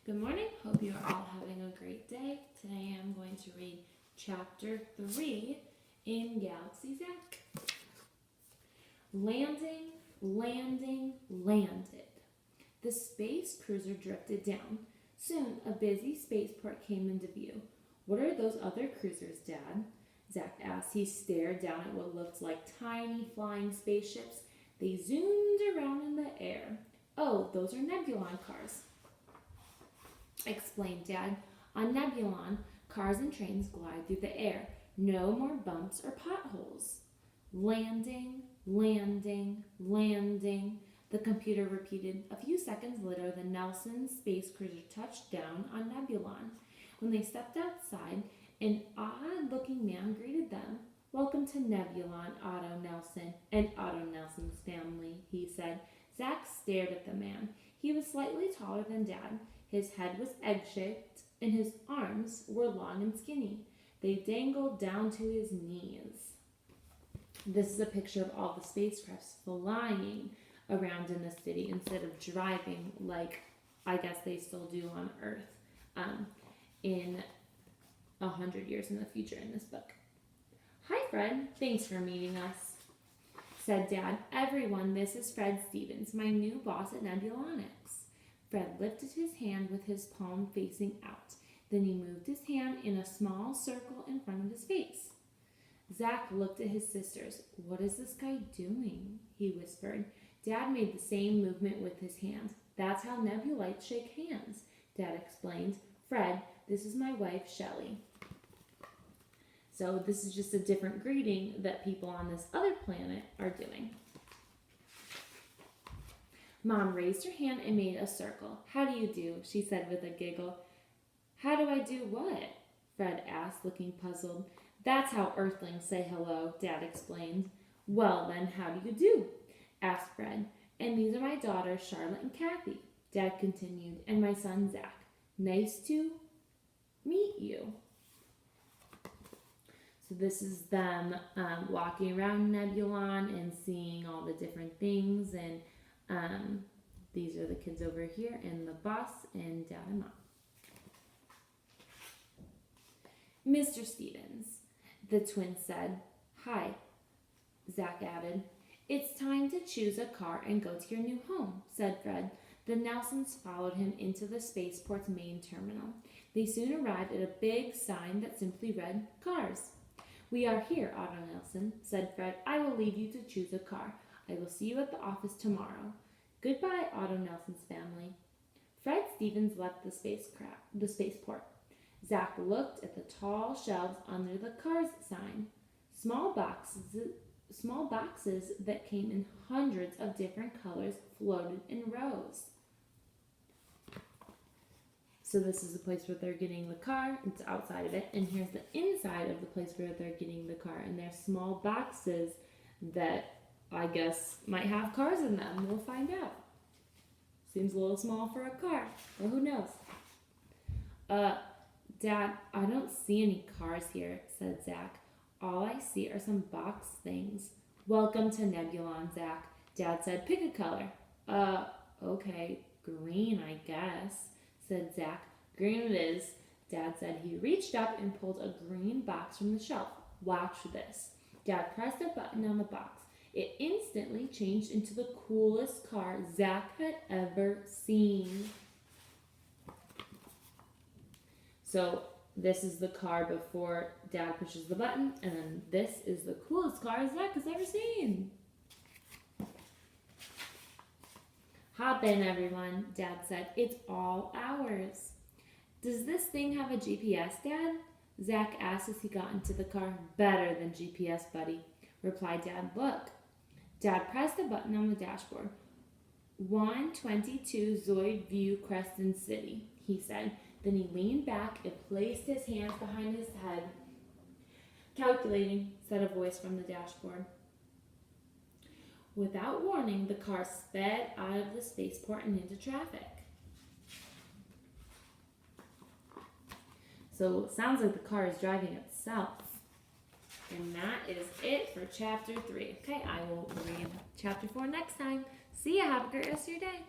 Good morning. Hope you are all having a great day. Today I'm going to read chapter 3 in Galaxy Zach. Landing, landing, landed. The space cruiser drifted down. Soon a busy spaceport came into view. What are those other cruisers, Dad? Zach asked. He stared down at what looked like tiny flying spaceships. They zoomed around in the air. Oh, those are Nebulon cars, explained Dad. On Nebulon, cars and trains glide through the air. No more bumps or potholes. Landing, landing, landing, the computer repeated. A few seconds later, the Nelson space cruiser touched down on Nebulon. When they stepped outside, an odd-looking man greeted them. Welcome to Nebulon, Otto Nelson, and Otto Nelson's family, he said. Zach stared at the man. He was slightly taller than Dad. His head was egg-shaped, and his arms were long and skinny. They dangled down to his knees. This is a picture of all the spacecrafts flying around in the city instead of driving like I guess they still do on Earth in 100 years in the future in this book. Hi, Fred. Thanks for meeting us, said Dad. Everyone, this is Fred Stevens, my new boss at Nebulonics. Fred lifted his hand with his palm facing out. Then he moved his hand in a small circle in front of his face. Zach looked at his sisters. What is this guy doing? He whispered. Dad made the same movement with his hands. That's how Nebulites shake hands, Dad explained. Fred, this is my wife, Shelley. So this is just a different greeting that people on this other planet are doing. Mom raised her hand and made a circle. How do you do? She said with a giggle. How do I do what? Fred asked, looking puzzled. That's how Earthlings say hello, Dad explained. Well then, how do you do? Asked Fred. And these are my daughters, Charlotte and Kathy, Dad continued, and my son, Zach. Nice to meet you. So this is them walking around Nebulon and seeing all the different things, and these are the kids over here, and the boss, and Dad and Mom. Mr. Stevens, the twins said. Hi, Zach added. It's time to choose a car and go to your new home, said Fred. The Nelsons followed him into the spaceport's main terminal. They soon arrived at a big sign that simply read, Cars. We are here, Otto Nelson, said Fred. I will leave you to choose a car. I will see you at the office tomorrow. Goodbye, Otto Nelson's family. Fred Stevens left the spaceport. Zach looked at the tall shelves under the Cars sign. Small boxes that came in hundreds of different colors floated in rows. So this is the place where they're getting the car. It's outside of it. And here's the inside of the place where they're getting the car. And there's small boxes that I guess might have cars in them. We'll find out. Seems a little small for a car. Well, who knows? Dad, I don't see any cars here, said Zach. All I see are some box things. Welcome to Nebulon, Zach. Dad said, pick a color. Okay, green, I guess, said Zach. Green it is, Dad said. He reached up and pulled a green box from the shelf. Watch this. Dad pressed a button on the box. It instantly changed into the coolest car Zach had ever seen. So this is the car before Dad pushes the button, and then this is the coolest car Zach has ever seen. Hop in, everyone, Dad said. It's all ours. Does this thing have a GPS, Dad? Zach asked as he got into the car. Better than GPS, buddy, replied Dad. Look. Dad pressed a button on the dashboard. 122 Zoid View, Crescent City, he said. Then he leaned back and placed his hands behind his head. Calculating, said a voice from the dashboard. Without warning, the car sped out of the spaceport and into traffic. So it sounds like the car is driving itself. And that is it for chapter 3. Okay, I will read chapter 4 next time. See ya. Have a great rest of your day.